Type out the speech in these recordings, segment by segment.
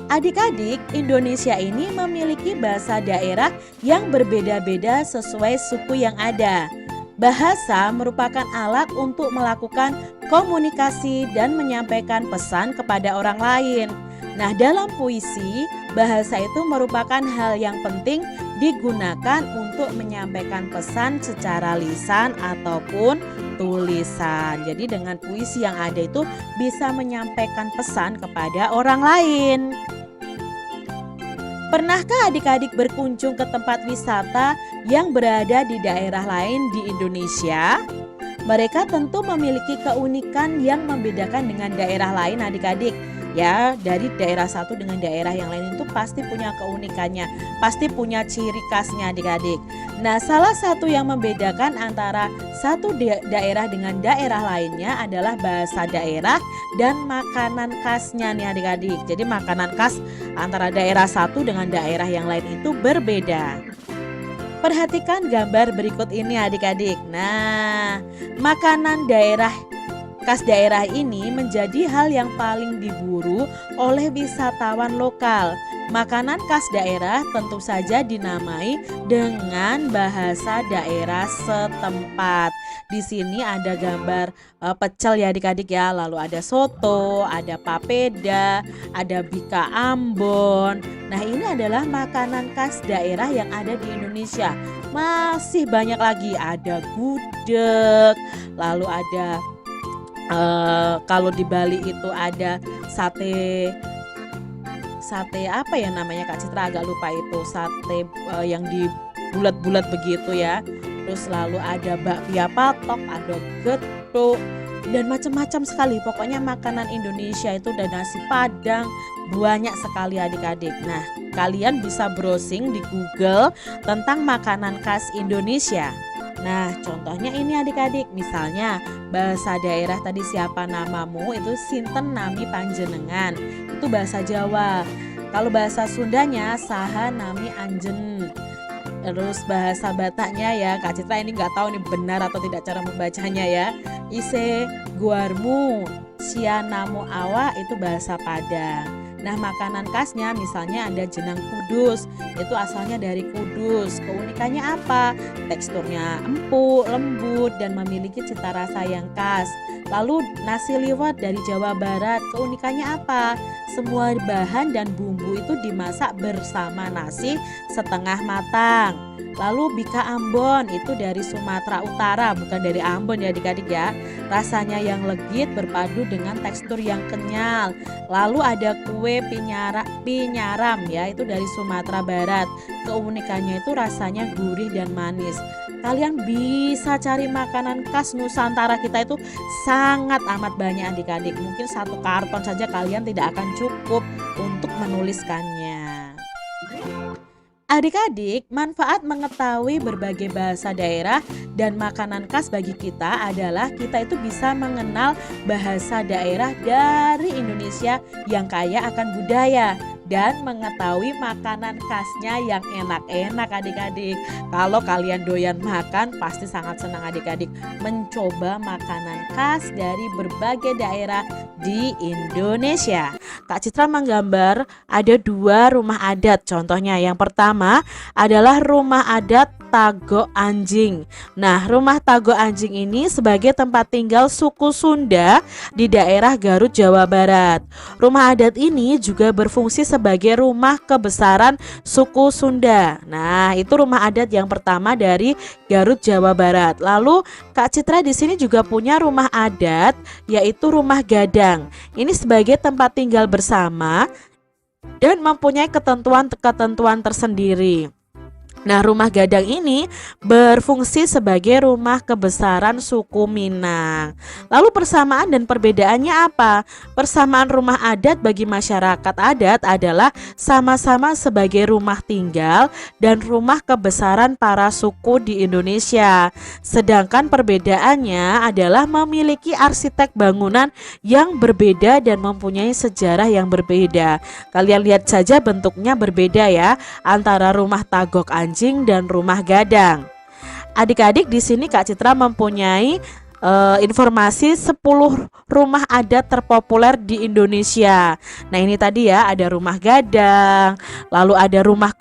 Adik-adik, Indonesia ini memiliki bahasa daerah yang berbeda-beda sesuai suku yang ada. Bahasa merupakan alat untuk melakukan komunikasi dan menyampaikan pesan kepada orang lain. Nah, dalam puisi, bahasa itu merupakan hal yang penting digunakan untuk menyampaikan pesan secara lisan ataupun tulisan. Jadi dengan puisi yang ada itu bisa menyampaikan pesan kepada orang lain. Pernahkah adik-adik berkunjung ke tempat wisata yang berada di daerah lain di Indonesia? Mereka tentu memiliki keunikan yang membedakan dengan daerah lain adik-adik. Ya, dari daerah satu dengan daerah yang lain itu pasti punya keunikannya, pasti punya ciri khasnya adik-adik. Nah, salah satu yang membedakan antara satu daerah dengan daerah lainnya adalah bahasa daerah dan makanan khasnya nih adik-adik. Jadi makanan khas antara daerah satu dengan daerah yang lain itu berbeda. Perhatikan gambar berikut ini adik-adik. Nah, makanan khas daerah ini menjadi hal yang paling diburu oleh wisatawan lokal. Makanan khas daerah tentu saja dinamai dengan bahasa daerah setempat. Di sini ada gambar pecel ya adik-adik ya, lalu ada soto, ada papeda, ada bika Ambon. Nah, ini adalah makanan khas daerah yang ada di Indonesia. Masih banyak lagi, ada gudeg, lalu ada kalau di Bali itu ada sate apa ya namanya Kak Citra, agak lupa itu, sate yang di bulat-bulat begitu ya. Terus lalu ada bakpia patok, ada getuk dan macam-macam sekali. Pokoknya makanan Indonesia itu ada nasi Padang, banyak sekali adik-adik. Nah, kalian bisa browsing di Google tentang makanan khas Indonesia. Nah, contohnya ini adik-adik, misalnya bahasa daerah tadi siapa namamu itu sinten nami panjenengan, itu bahasa Jawa. Kalau bahasa Sundanya saha nami anjen. Terus bahasa Bataknya ya Kak Citra ini nggak tahu nih benar atau tidak cara membacanya ya. Ise guarmu, sianamu awa, itu bahasa Padang. Nah, makanan khasnya misalnya ada jenang kudus, itu asalnya dari Kudus. Keunikannya apa? Teksturnya empuk, lembut, dan memiliki cita rasa yang khas. Lalu nasi liwet dari Jawa Barat, keunikannya apa? Semua bahan dan bumbu itu dimasak bersama nasi setengah matang. Lalu bika Ambon itu dari Sumatera Utara, bukan dari Ambon ya adik-adik ya. Rasanya yang legit berpadu dengan tekstur yang kenyal. Lalu ada kue pinyaram ya, itu dari Sumatera Barat. Keunikannya itu rasanya gurih dan manis. Kalian bisa cari makanan khas Nusantara kita itu sangat amat banyak adik-adik. Mungkin satu karton saja kalian tidak akan cukup untuk menuliskannya. Adik-adik, manfaat mengetahui berbagai bahasa daerah dan makanan khas bagi kita adalah kita itu bisa mengenal bahasa daerah dari Indonesia yang kaya akan budaya dan mengetahui makanan khasnya yang enak-enak adik-adik. Kalau kalian doyan makan pasti sangat senang adik-adik mencoba makanan khas dari berbagai daerah di Indonesia. Kak Citra menggambar ada 2 rumah adat. Contohnya yang pertama adalah rumah adat Tago Anjing. Nah, rumah Tago Anjing ini sebagai tempat tinggal suku Sunda di daerah Garut, Jawa Barat. Rumah adat ini juga berfungsi sebagai rumah kebesaran suku Sunda. Nah, itu rumah adat yang pertama dari Garut, Jawa Barat. Lalu Kak Citra di sini juga punya rumah adat yaitu rumah Gadang. Ini sebagai tempat tinggal bersama dan mempunyai ketentuan-ketentuan tersendiri. Nah, rumah Gadang ini berfungsi sebagai rumah kebesaran suku Minang. Lalu persamaan dan perbedaannya apa? Persamaan rumah adat bagi masyarakat adat adalah sama-sama sebagai rumah tinggal dan rumah kebesaran para suku di Indonesia. Sedangkan perbedaannya adalah memiliki arsitek bangunan yang berbeda dan mempunyai sejarah yang berbeda. Kalian lihat saja bentuknya berbeda ya antara rumah Tagok Anjing dan rumah Gadang. Adik-adik di sini Kak Citra mempunyai informasi 10 rumah adat terpopuler di Indonesia. Nah, ini tadi ya, ada rumah gadang, lalu ada rumah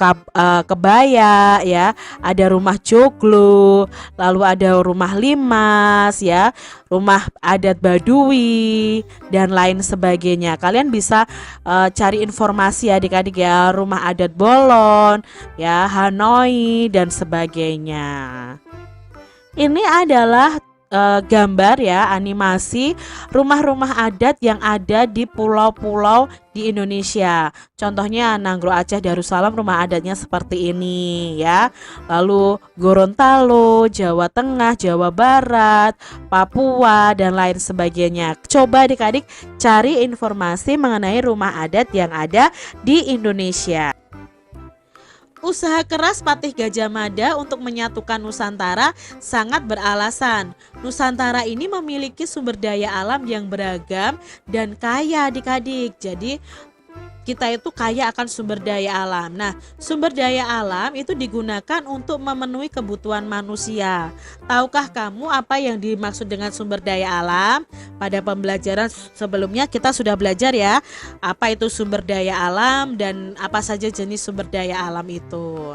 kebaya ya, ada rumah joglo, lalu ada rumah limas ya, rumah adat Baduy dan lain sebagainya. Kalian bisa cari informasi adik-adik ya, rumah adat Bolon ya, Hanoi dan sebagainya. Ini adalah gambar ya, animasi rumah-rumah adat yang ada di pulau-pulau di Indonesia. Contohnya Nanggro Aceh Darussalam, rumah adatnya seperti ini ya. Lalu Gorontalo, Jawa Tengah, Jawa Barat, Papua dan lain sebagainya. Coba adik-adik cari informasi mengenai rumah adat yang ada di Indonesia. Usaha keras Patih Gajah Mada untuk menyatukan Nusantara sangat beralasan. Nusantara ini memiliki sumber daya alam yang beragam dan kaya adik-adik. Jadi kita itu kaya akan sumber daya alam. Nah, sumber daya alam itu digunakan untuk memenuhi kebutuhan manusia. Tahukah kamu apa yang dimaksud dengan sumber daya alam? Pada pembelajaran sebelumnya kita sudah belajar ya, apa itu sumber daya alam dan apa saja jenis sumber daya alam itu.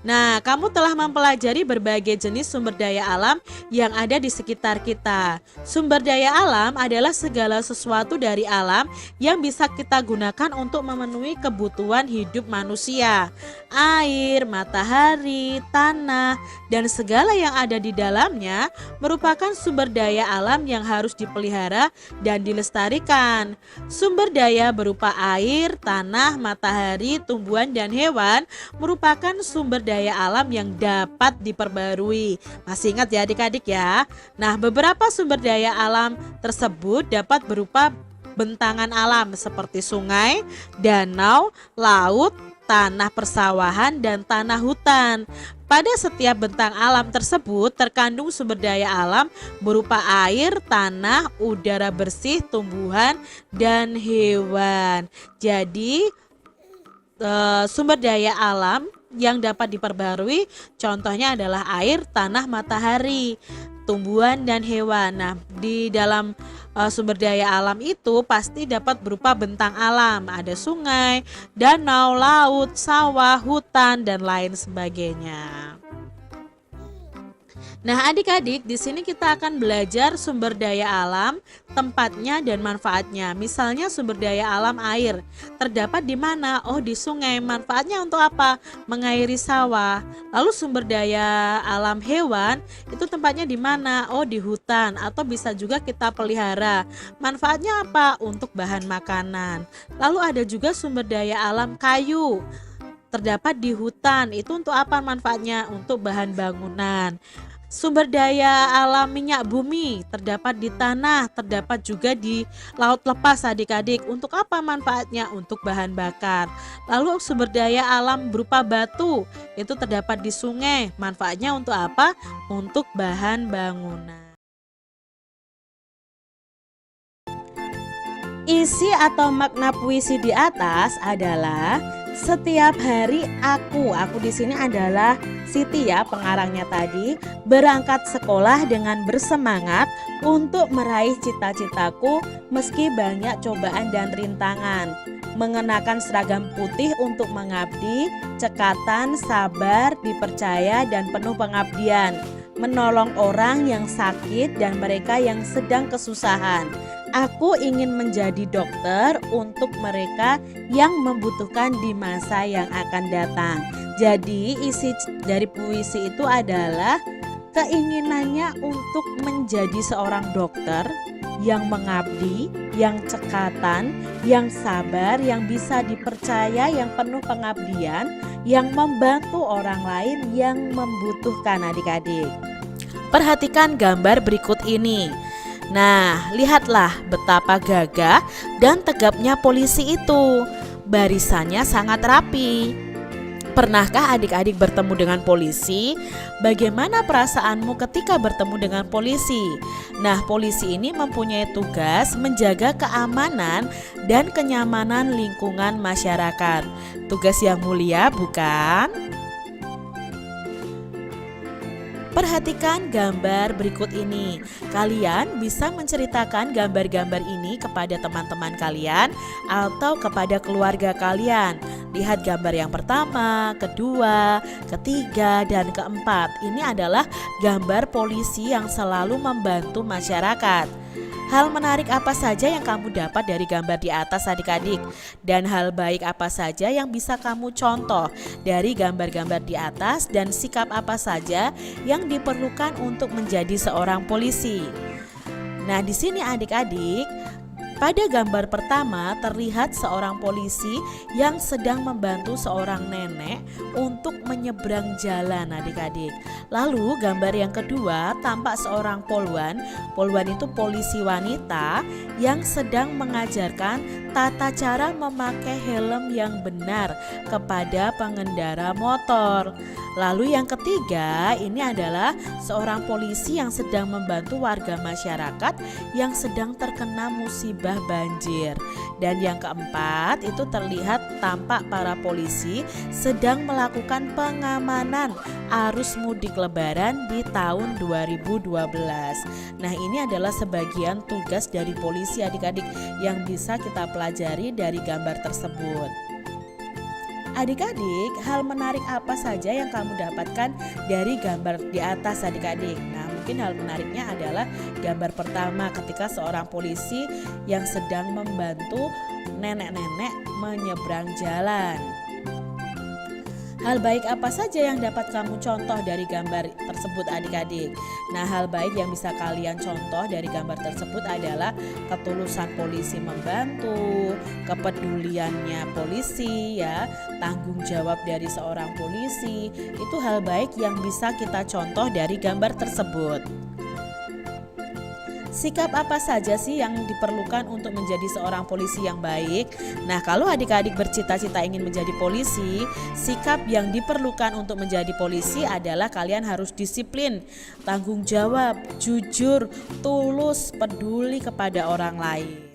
Nah, kamu telah mempelajari berbagai jenis sumber daya alam yang ada di sekitar kita. Sumber daya alam adalah segala sesuatu dari alam yang bisa kita gunakan untuk memenuhi kebutuhan hidup manusia. Air, matahari, tanah, dan segala yang ada di dalamnya merupakan sumber daya alam yang harus dipelihara dan dilestarikan. Sumber daya berupa air, tanah, matahari, tumbuhan, dan hewan merupakan sumber daya alam yang dapat diperbarui. Masih ingat ya adik-adik ya? Nah, beberapa sumber daya alam tersebut dapat berupa bentangan alam seperti sungai, danau, laut, tanah persawahan, dan tanah hutan. Pada setiap bentang alam tersebut terkandung sumber daya alam berupa air, tanah, udara bersih, tumbuhan, dan hewan. Jadi sumber daya alam yang dapat diperbarui contohnya adalah air, tanah, matahari, tumbuhan, dan hewan. Nah, di dalam sumber daya alam itu pasti dapat berupa bentang alam, ada sungai, danau, laut, sawah, hutan, dan lain sebagainya. Nah, adik-adik, di sini kita akan belajar sumber daya alam, tempatnya dan manfaatnya. Misalnya sumber daya alam air, terdapat di mana? Oh, di sungai. Manfaatnya untuk apa? Mengairi sawah. Lalu sumber daya alam hewan, itu tempatnya di mana? Oh, di hutan atau bisa juga kita pelihara. Manfaatnya apa? Untuk bahan makanan. Lalu ada juga sumber daya alam kayu. Terdapat di hutan. Itu untuk apa manfaatnya? Untuk bahan bangunan. Sumber daya alam minyak bumi terdapat di tanah, terdapat juga di laut lepas adik-adik. Untuk apa manfaatnya? Untuk bahan bakar. Lalu sumber daya alam berupa batu itu terdapat di sungai. Manfaatnya untuk apa? Untuk bahan bangunan. Isi atau makna puisi di atas adalah setiap hari aku di sini adalah Siti ya, pengarangnya tadi, berangkat sekolah dengan bersemangat untuk meraih cita-citaku meski banyak cobaan dan rintangan. Mengenakan seragam putih untuk mengabdi, cekatan, sabar, dipercaya, dan penuh pengabdian. Menolong orang yang sakit dan mereka yang sedang kesusahan. Aku ingin menjadi dokter untuk mereka yang membutuhkan di masa yang akan datang. Jadi isi dari puisi itu adalah keinginannya untuk menjadi seorang dokter yang mengabdi, yang cekatan, yang sabar, yang bisa dipercaya, yang penuh pengabdian, yang membantu orang lain yang membutuhkan adik-adik. Perhatikan gambar berikut ini. Nah, lihatlah betapa gagah dan tegapnya polisi itu. Barisannya sangat rapi. Pernahkah adik-adik bertemu dengan polisi? Bagaimana perasaanmu ketika bertemu dengan polisi? Nah, polisi ini mempunyai tugas menjaga keamanan dan kenyamanan lingkungan masyarakat. Tugas yang mulia, bukan? Perhatikan gambar berikut ini. Kalian bisa menceritakan gambar-gambar ini kepada teman-teman kalian atau kepada keluarga kalian. Lihat gambar yang pertama, kedua, ketiga, dan keempat. Ini adalah gambar polisi yang selalu membantu masyarakat. Hal menarik apa saja yang kamu dapat dari gambar di atas adik-adik? Dan hal baik apa saja yang bisa kamu contoh dari gambar-gambar di atas, dan sikap apa saja yang diperlukan untuk menjadi seorang polisi? Nah, di sini adik-adik, pada gambar pertama terlihat seorang polisi yang sedang membantu seorang nenek untuk menyeberang jalan adik-adik. Lalu gambar yang kedua tampak seorang poluan. Poluan itu polisi wanita yang sedang mengajarkan tata cara memakai helm yang benar kepada pengendara motor. Lalu yang ketiga ini adalah seorang polisi yang sedang membantu warga masyarakat yang sedang terkena musibah banjir. Dan yang keempat itu terlihat tampak para polisi sedang melakukan pengamanan arus mudik lebaran di tahun 2012. Nah, ini adalah sebagian tugas dari polisi adik-adik yang bisa kita pelajari dari gambar tersebut. Adik-adik, hal menarik apa saja yang kamu dapatkan dari gambar di atas adik-adik? Nah, mungkin hal menariknya adalah gambar pertama ketika seorang polisi yang sedang membantu nenek-nenek menyeberang jalan. Hal baik apa saja yang dapat kamu contoh dari gambar tersebut adik-adik? Nah, hal baik yang bisa kalian contoh dari gambar tersebut adalah ketulusan polisi membantu, kepeduliannya polisi ya, tanggung jawab dari seorang polisi. Itu hal baik yang bisa kita contoh dari gambar tersebut. Sikap apa saja sih yang diperlukan untuk menjadi seorang polisi yang baik? Nah, kalau adik-adik bercita-cita ingin menjadi polisi, sikap yang diperlukan untuk menjadi polisi adalah kalian harus disiplin, tanggung jawab, jujur, tulus, peduli kepada orang lain.